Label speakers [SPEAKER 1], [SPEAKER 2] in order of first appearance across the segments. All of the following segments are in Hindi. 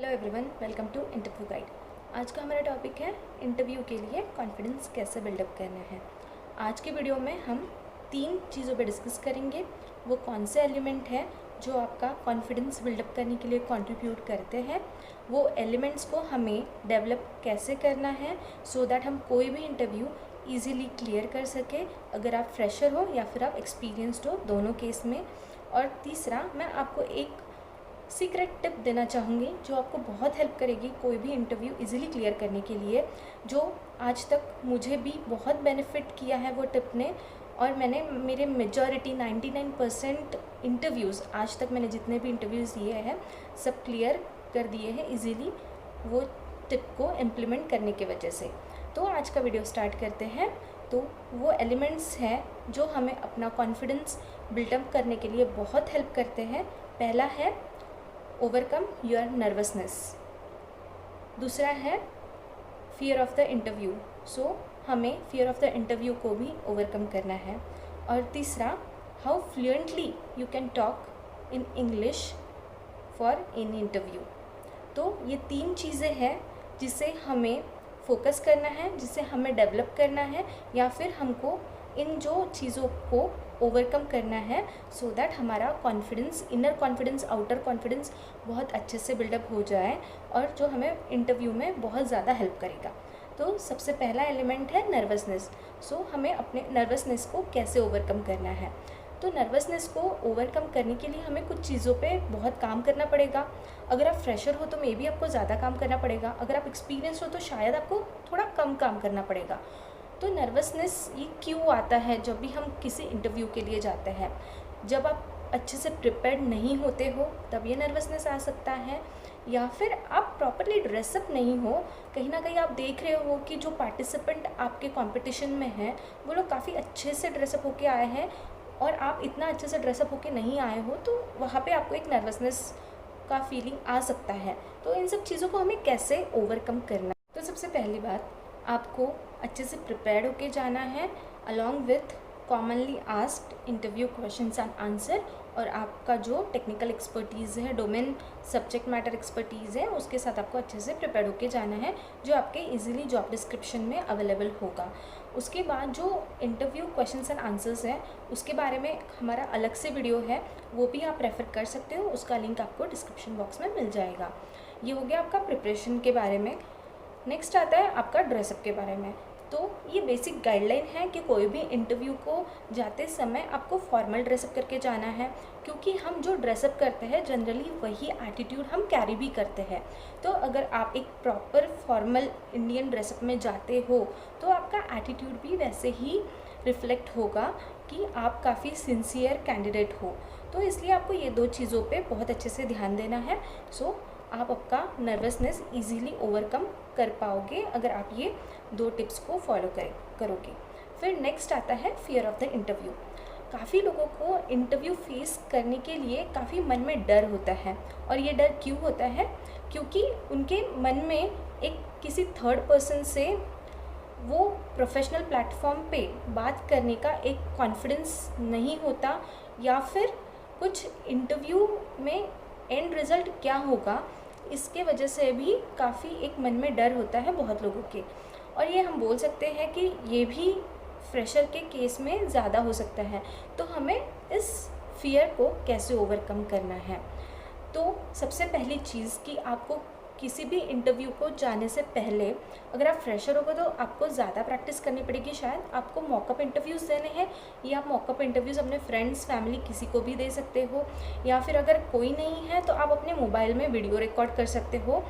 [SPEAKER 1] Everyone, welcome to interview guide. आज का हमारा टॉपिक है इंटरव्यू के लिए कॉन्फिडेंस कैसे बिल्डअप करना है। आज के वीडियो में हम 3 चीज़ों पे डिस्कस करेंगे। वो कौन से एलिमेंट हैं जो आपका कॉन्फिडेंस बिल्डअप करने के लिए कंट्रीब्यूट करते हैं, वो एलिमेंट्स को हमें डेवलप कैसे करना है सो दैट हम कोई भी इंटरव्यू ईज़िली क्लियर कर सके, अगर आप फ्रेशर हो या फिर आप एक्सपीरियंस्ड हो, दोनों केस में। और तीसरा, मैं आपको एक सीक्रेट टिप देना चाहूँगी जो आपको बहुत हेल्प करेगी कोई भी इंटरव्यू इजीली क्लियर करने के लिए, जो आज तक मुझे भी बहुत बेनिफिट किया है वो टिप ने। और मैंने मेरे मेजॉरिटी 99% इंटरव्यूज़ आज तक मैंने जितने भी इंटरव्यूज़ दिए हैं सब क्लियर कर दिए हैं इजीली वो टिप को इम्प्लीमेंट करने की वजह से। तो आज का वीडियो स्टार्ट करते हैं। तो वो एलिमेंट्स हैं जो हमें अपना कॉन्फिडेंस बिल्डअप करने के लिए बहुत हेल्प करते हैं। पहला है ओवरकम योर नर्वसनेस। दूसरा है फियर ऑफ द इंटरव्यू, सो हमें फियर ऑफ द इंटरव्यू को भी ओवरकम करना है। और तीसरा, how fluently you can talk in English for in interview. तो ये 3 चीज़ें हैं जिसे हमें फोकस करना है, जिसे हमें डेवलप करना है, या फिर हमको इन जो चीज़ों को ओवरकम करना है सो दैट हमारा confidence, inner confidence, outer confidence बहुत अच्छे से बिल्डअप हो जाए और जो हमें इंटरव्यू में बहुत ज़्यादा हेल्प करेगा। तो सबसे पहला एलिमेंट है नर्वसनेस। सो हमें अपने नर्वसनेस को कैसे ओवरकम करना है। तो नर्वसनेस को ओवरकम करने के लिए हमें कुछ चीज़ों पे बहुत काम करना पड़ेगा। अगर आप फ्रेशर हो तो मे बी आपको ज़्यादा काम करना पड़ेगा, अगर आप एक्सपीरियंस हो तो शायद आपको थोड़ा कम काम करना पड़ेगा। तो नर्वसनेस ये क्यों आता है जब भी हम किसी इंटरव्यू के लिए जाते हैं? जब आप अच्छे से प्रिपेयर्ड नहीं होते हो तब ये नर्वसनेस आ सकता है, या फिर आप प्रॉपरली ड्रेसअप नहीं हो। कहीं ना कहीं आप देख रहे हो कि जो पार्टिसिपेंट आपके कंपटीशन में हैं वो लोग काफ़ी अच्छे से ड्रेसअप होके आए हैं और आप इतना अच्छे से ड्रेसअप होके नहीं आए हो, तो वहाँ पे आपको एक नर्वसनेस का फीलिंग आ सकता है। तो इन सब चीज़ों को हमें कैसे ओवरकम करना। तो सबसे पहली बात, आपको अच्छे से प्रिपेयर्ड होके जाना है along with commonly asked interview questions and answer, और आपका जो टेक्निकल एक्सपर्टीज़ है, डोमेन सब्जेक्ट मैटर एक्सपर्टीज़ है, उसके साथ आपको अच्छे से प्रिपेयर होके जाना है जो आपके इजीली जॉब डिस्क्रिप्शन में अवेलेबल होगा। उसके बाद जो इंटरव्यू क्वेश्चंस एंड आंसर्स हैं उसके बारे में हमारा अलग से वीडियो है, वो भी आप रेफ़र कर सकते हो, उसका लिंक आपको डिस्क्रिप्शन बॉक्स में मिल जाएगा। ये हो गया आपका प्रिपरेशन के बारे में। नेक्स्ट आता है आपका ड्रेसअप के बारे में। तो ये बेसिक गाइडलाइन है कि कोई भी इंटरव्यू को जाते समय आपको फॉर्मल ड्रेसअप करके जाना है, क्योंकि हम जो ड्रेसअप करते हैं जनरली वही एटीट्यूड हम कैरी भी करते हैं। तो अगर आप एक प्रॉपर फॉर्मल इंडियन ड्रेसअप में जाते हो तो आपका एटीट्यूड भी वैसे ही रिफ्लेक्ट होगा कि आप काफ़ी सिंसियर कैंडिडेट हो। तो इसलिए आपको ये 2 चीज़ों पे बहुत अच्छे से ध्यान देना है। सो आप आपका नर्वसनेस इजीली ओवरकम कर पाओगे अगर आप ये 2 टिप्स को फॉलो करोगे। फिर नेक्स्ट आता है फियर ऑफ द इंटरव्यू। काफ़ी लोगों को इंटरव्यू फेस करने के लिए काफ़ी मन में डर होता है, और ये डर क्यों होता है? क्योंकि उनके मन में एक किसी थर्ड पर्सन से वो प्रोफेशनल प्लेटफॉर्म पे बात करने का एक कॉन्फिडेंस नहीं होता, या फिर कुछ इंटरव्यू में एंड रिज़ल्ट क्या होगा इसके वजह से भी काफ़ी एक मन में डर होता है बहुत लोगों के। और ये हम बोल सकते हैं कि ये भी फ्रेशर के केस में ज़्यादा हो सकता है। तो हमें इस फियर को कैसे ओवरकम करना है? तो सबसे पहली चीज़ कि आपको किसी भी इंटरव्यू को जाने से पहले, अगर आप फ्रेशर होगा तो आपको ज़्यादा प्रैक्टिस करनी पड़ेगी। शायद आपको मॉकअप इंटरव्यूज़ देने हैं, या आप मॉकअप इंटरव्यूज़ अपने फ्रेंड्स, फैमिली किसी को भी दे सकते हो, या फिर अगर कोई नहीं है तो आप अपने मोबाइल में वीडियो रिकॉर्ड कर सकते हो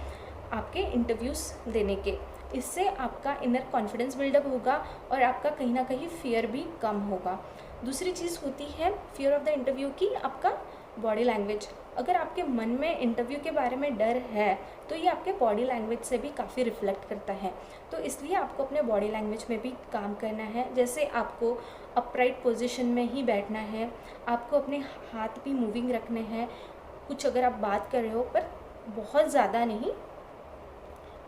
[SPEAKER 1] आपके इंटरव्यूज़ देने के। इससे आपका इनर कॉन्फिडेंस बिल्डअप होगा और आपका कहीं ना कहीं फियर भी कम होगा। दूसरी चीज़ होती है फियर ऑफ द इंटरव्यू की आपका बॉडी लैंग्वेज। अगर आपके मन में इंटरव्यू के बारे में डर है तो ये आपके बॉडी लैंग्वेज से भी काफ़ी रिफ्लेक्ट करता है। तो इसलिए आपको अपने बॉडी लैंग्वेज में भी काम करना है। जैसे आपको अपराइट पोजीशन में ही बैठना है, आपको अपने हाथ भी मूविंग रखने हैं, कुछ अगर आप बात कर रहे हो पर बहुत ज़्यादा नहीं,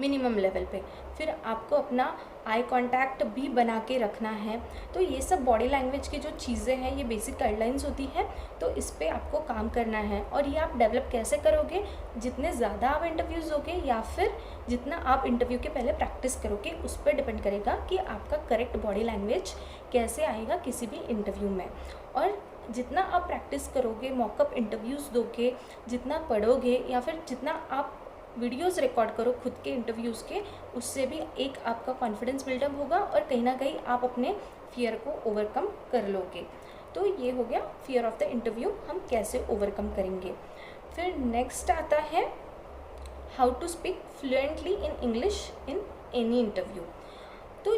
[SPEAKER 1] मिनिमम लेवल पे। फिर आपको अपना आई कांटेक्ट भी बना के रखना है। तो ये सब बॉडी लैंग्वेज की जो चीज़ें हैं, ये बेसिक गाइडलाइंस होती हैं, तो इस पे आपको काम करना है। और ये आप डेवलप कैसे करोगे? जितने ज़्यादा आप इंटरव्यूज़ दोगे या फिर जितना आप इंटरव्यू के पहले प्रैक्टिस करोगे, उस पर डिपेंड करेगा कि आपका करेक्ट बॉडी लैंग्वेज कैसे आएगा किसी भी इंटरव्यू में। और जितना आप प्रैक्टिस करोगे, मॉकअप इंटरव्यूज़ दोगे, जितना पढ़ोगे या फिर जितना आप वीडियोस रिकॉर्ड करो खुद के इंटरव्यूज़ के, उससे भी एक आपका कॉन्फिडेंस बिल्डअप होगा और कहीं ना कहीं आप अपने फियर को ओवरकम कर लोगे। तो ये हो गया फियर ऑफ द इंटरव्यू, हम कैसे ओवरकम करेंगे। फिर नेक्स्ट आता है how to speak fluently in English in any interview. तो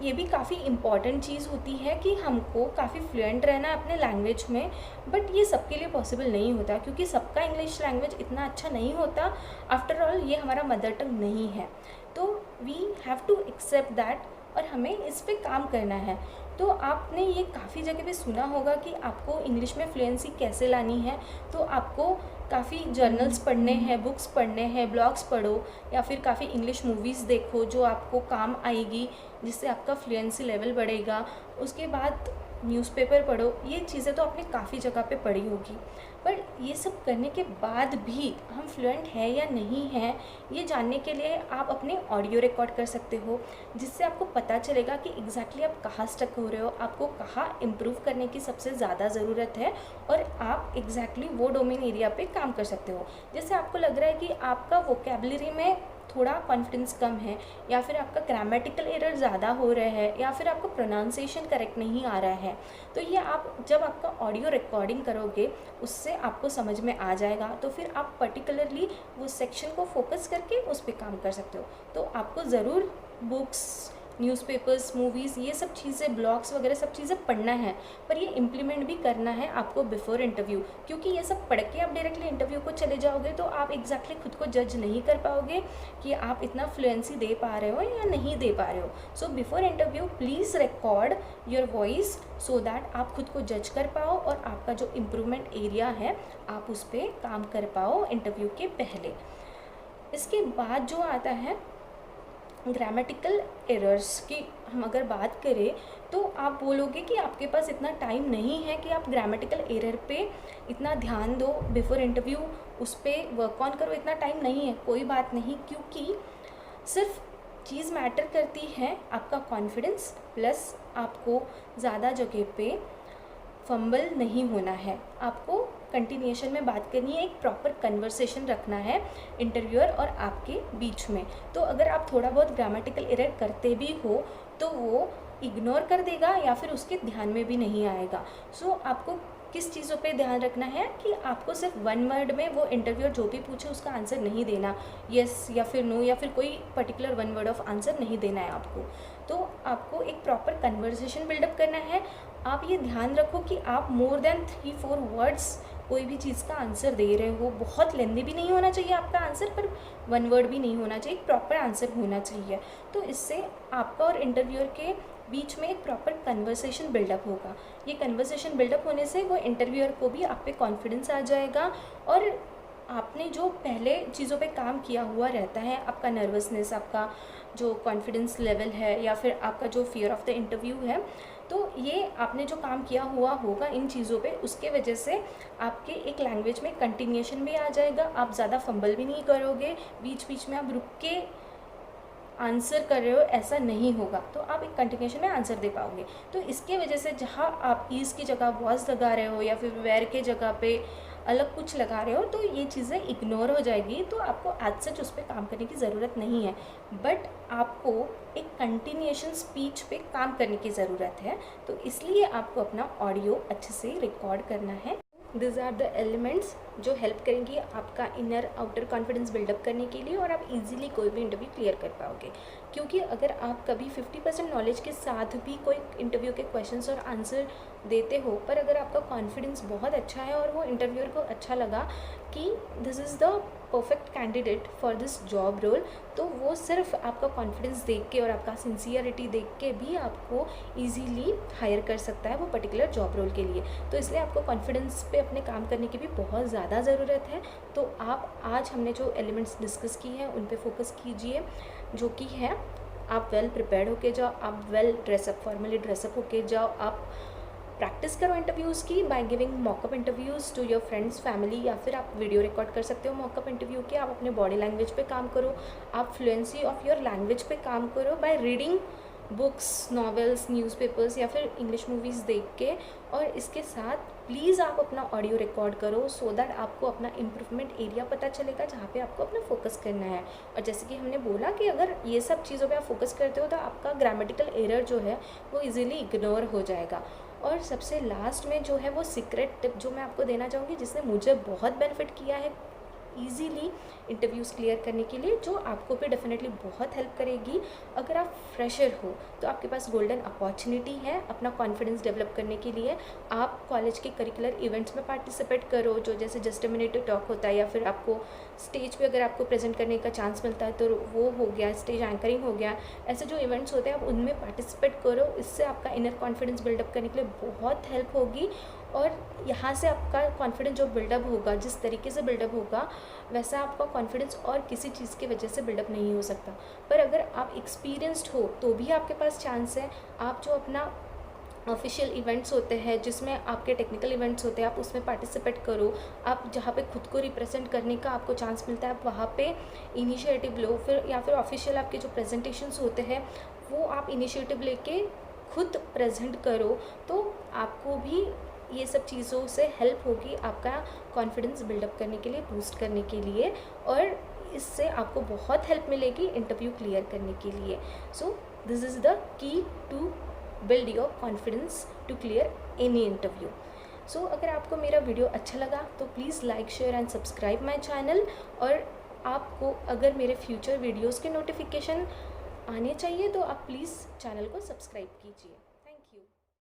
[SPEAKER 1] ये भी काफ़ी इम्पॉर्टेंट चीज़ होती है कि हमको काफ़ी फ्लुएंट रहना है अपने लैंग्वेज में। बट ये सबके लिए पॉसिबल नहीं होता, क्योंकि सबका इंग्लिश लैंग्वेज इतना अच्छा नहीं होता। आफ्टर ऑल ये हमारा मदर टंग नहीं है, तो we have to accept that और हमें इस पे काम करना है। तो आपने ये काफ़ी जगह पे सुना होगा कि आपको इंग्लिश में फ्लुएंसी कैसे लानी है। तो आपको काफ़ी जर्नल्स पढ़ने हैं, बुक्स पढ़ने हैं, ब्लॉग्स पढ़ो या फिर काफ़ी इंग्लिश मूवीज़ देखो जो आपको काम आएगी, जिससे आपका फ्लुएंसी लेवल बढ़ेगा। उसके बाद न्यूज़पेपर पढ़ो। ये चीज़ें तो आपने काफ़ी जगह पे पढ़ी होगी, पर ये सब करने के बाद भी हम फ्लुएंट है या नहीं है, ये जानने के लिए आप अपने ऑडियो रिकॉर्ड कर सकते हो, जिससे आपको पता चलेगा कि एग्जैक्टली आप कहाँ स्टक हो रहे हो, आपको कहाँ इम्प्रूव करने की सबसे ज़्यादा ज़रूरत है और आप एग्जैक्टली वो डोमेन एरिया पे काम कर सकते हो। जैसे आपको लग रहा है कि आपका वोकेबलरी में थोड़ा कॉन्फिडेंस कम है, या फिर आपका ग्रामेटिकल एरर ज़्यादा हो रहा है, या फिर आपको प्रोनाउंसिएशन करेक्ट नहीं आ रहा है, तो ये आप जब आपका ऑडियो रिकॉर्डिंग करोगे उससे आपको समझ में आ जाएगा। तो फिर आप पर्टिकुलरली वो सेक्शन को फोकस करके उस पर काम कर सकते हो। तो आपको ज़रूर बुक्स, न्यूज़पेपर्स, मूवीज़, ये सब चीज़ें, ब्लॉग्स वगैरह सब चीज़ें पढ़ना है, पर ये इम्प्लीमेंट भी करना है आपको बिफोर इंटरव्यू। क्योंकि ये सब पढ़ के आप डायरेक्टली इंटरव्यू को चले जाओगे तो आप एग्जैक्टली खुद को जज नहीं कर पाओगे कि आप इतना फ्लुएंसी दे पा रहे हो या नहीं दे पा रहे हो। So before interview please record your voice so that आप खुद को जज कर पाओ और आपका जो इम्प्रूवमेंट एरिया है आप उस पर काम कर पाओ इंटरव्यू के पहले। इसके बाद जो आता है ग्रामेटिकल एरर्स की हम अगर बात करें, तो आप बोलोगे कि आपके पास इतना टाइम नहीं है कि आप ग्रामेटिकल एरर पे इतना ध्यान दो बिफोर इंटरव्यू, उस पर वर्क ऑन करो, इतना टाइम नहीं है। कोई बात नहीं, क्योंकि सिर्फ चीज़ मैटर करती है आपका कॉन्फिडेंस प्लस आपको ज़्यादा जगह पे फंबल नहीं होना है। आपको कंटिन्यूएशन में बात करनी है, एक प्रॉपर कन्वर्सेशन रखना है इंटरव्यूअर और आपके बीच में। तो अगर आप थोड़ा बहुत ग्रामेटिकल एरर करते भी हो तो वो इग्नोर कर देगा या फिर उसके ध्यान में भी नहीं आएगा। सो आपको किस चीज़ों पे ध्यान रखना है कि आपको सिर्फ वन वर्ड में वो इंटरव्यूअर जो भी पूछे उसका आंसर नहीं देना, येस या फिर नो या फिर कोई particular one word of answer नहीं देना है आपको। तो आपको एक प्रॉपर कन्वर्सेशन बिल्डअप करना है। आप ये ध्यान रखो कि आप मोर देन 3-4 वर्ड्स कोई भी चीज़ का आंसर दे रहे हो। बहुत लेंदी भी नहीं होना चाहिए आपका आंसर, पर वन वर्ड भी नहीं होना चाहिए, प्रॉपर आंसर होना चाहिए। तो इससे आपका और इंटरव्यूअर के बीच में एक प्रॉपर कन्वर्सेशन बिल्डअप होगा। ये कन्वर्सेशन बिल्डअप होने से वो इंटरव्यूअर को भी आप पे कॉन्फिडेंस आ जाएगा और आपने जो पहले चीज़ों पे काम किया हुआ रहता है, आपका नर्वसनेस, आपका जो कॉन्फिडेंस लेवल है या फिर आपका जो फियर ऑफ द इंटरव्यू है, तो ये आपने जो काम किया हुआ होगा इन चीज़ों पे, उसके वजह से आपके एक लैंग्वेज में कंटिन्यूएशन भी आ जाएगा। आप ज़्यादा फंबल भी नहीं करोगे, बीच बीच में आप रुक के आंसर कर रहे हो ऐसा नहीं होगा, तो आप एक कंटिन्यूएशन में आंसर दे पाओगे। तो इसके वजह से जहाँ आप ईज़ की जगह वॉज लगा रहे हो या फिर वेयर के जगह पे अलग कुछ लगा रहे हो, तो ये चीज़ें इग्नोर हो जाएगी। तो आपको एज सच उस पर काम करने की ज़रूरत नहीं है, बट आपको एक कंटिन्यूएशन स्पीच पे काम करने की ज़रूरत है। तो इसलिए आपको अपना ऑडियो अच्छे से रिकॉर्ड करना है। दिस आर द एलिमेंट्स जो हेल्प करेंगी आपका इनर आउटर कॉन्फिडेंस बिल्डअप करने के लिए और आप इजीली कोई भी इंटरव्यू क्लियर कर पाओगे। क्योंकि अगर आप कभी 50% नॉलेज के साथ भी कोई इंटरव्यू के क्वेश्चंस और आंसर देते हो, पर अगर आपका कॉन्फिडेंस बहुत अच्छा है और वो इंटरव्यूअर को अच्छा लगा कि this is the perfect candidate for this job role, तो वो सिर्फ आपका कॉन्फिडेंस देख के और आपका सिंसियरिटी देख के भी आपको इजीली हायर कर सकता है वो पर्टिकुलर जॉब रोल के लिए। तो इसलिए आपको कॉन्फिडेंस पे अपने काम करने की भी बहुत ज़्यादा ज़्यादा ज़रूरत है, तो आप आज हमने जो एलिमेंट्स डिस्कस की हैं उन पे फोकस कीजिए, जो कि है आप वेल प्रिपेयर्ड होके जाओ, आप वेल ड्रेसअप, फॉर्मली ड्रेसअप होके जाओ, आप प्रैक्टिस करो इंटरव्यूज़ की by giving mockup interviews to your friends, family, या फिर आप वीडियो रिकॉर्ड कर सकते हो मॉकअप इंटरव्यू के। आप अपने बॉडी लैंग्वेज पे काम करो, आप फ्लुएंसी ऑफ योर लैंग्वेज पे काम करो by reading books, novels, newspapers या फिर इंग्लिश मूवीज़ देख के। और इसके साथ प्लीज़ आप अपना ऑडियो रिकॉर्ड करो, सो दैट आपको अपना इम्प्रूवमेंट एरिया पता चलेगा जहाँ पे आपको अपना फोकस करना है। और जैसे कि हमने बोला कि अगर ये सब चीज़ों पे आप फोकस करते हो तो आपका ग्रामेटिकल एरर जो है वो इजीली इग्नोर हो जाएगा। और सबसे लास्ट में जो है वो सीक्रेट टिप जो मैं आपको देना चाहूँगी, जिसने मुझे बहुत बेनिफिट किया है ईज़िली इंटरव्यूज़ क्लियर करने के लिए, जो आपको भी डेफिनेटली बहुत हेल्प करेगी। अगर आप फ्रेशर हो तो आपके पास गोल्डन अपॉर्चुनिटी है अपना कॉन्फिडेंस डेवलप करने के लिए। आप कॉलेज के करिकुलर इवेंट्स में पार्टिसिपेट करो, जो जैसे जस्ट अ मिनट टॉक होता है, या फिर आपको स्टेज पे अगर आपको प्रेजेंट करने का चांस मिलता है तो वो हो गया, स्टेज एंकरिंग हो गया, ऐसे जो इवेंट्स होते हैं आप उनमें पार्टिसिपेट करो। इससे आपका इनर कॉन्फिडेंस बिल्डअप करने के लिए बहुत हेल्प होगी। और यहाँ से आपका कॉन्फिडेंस जो बिल्डअप होगा, जिस तरीके से बिल्डअप होगा, वैसा आपका कॉन्फिडेंस और किसी चीज़ की वजह से बिल्डअप नहीं हो सकता। पर अगर आप एक्सपीरियंस्ड हो तो भी आपके पास चांस है। आप जो अपना ऑफिशियल इवेंट्स होते हैं, जिसमें आपके टेक्निकल इवेंट्स होते हैं, आप उसमें पार्टिसिपेट करो। आप जहाँ पे खुद को रिप्रेजेंट करने का आपको चांस मिलता है, आप वहाँ पे इनिशिएटिव लो। फिर या फिर ऑफिशियल आपके जो प्रेजेंटेशंस होते हैं वो आप इनिशिएटिव लेके खुद प्रेजेंट करो, तो आपको भी ये सब चीज़ों से हेल्प होगी आपका कॉन्फिडेंस बिल्डअप करने के लिए, बूस्ट करने के लिए। और इससे आपको बहुत हेल्प मिलेगी इंटरव्यू क्लियर करने के लिए। So this is the key to build your confidence to clear any interview. So अगर आपको मेरा वीडियो अच्छा लगा तो please like, share and subscribe my channel. और आपको अगर मेरे फ्यूचर वीडियोज़ के नोटिफिकेशन आने चाहिए तो आप प्लीज़ चैनल को सब्सक्राइब कीजिए।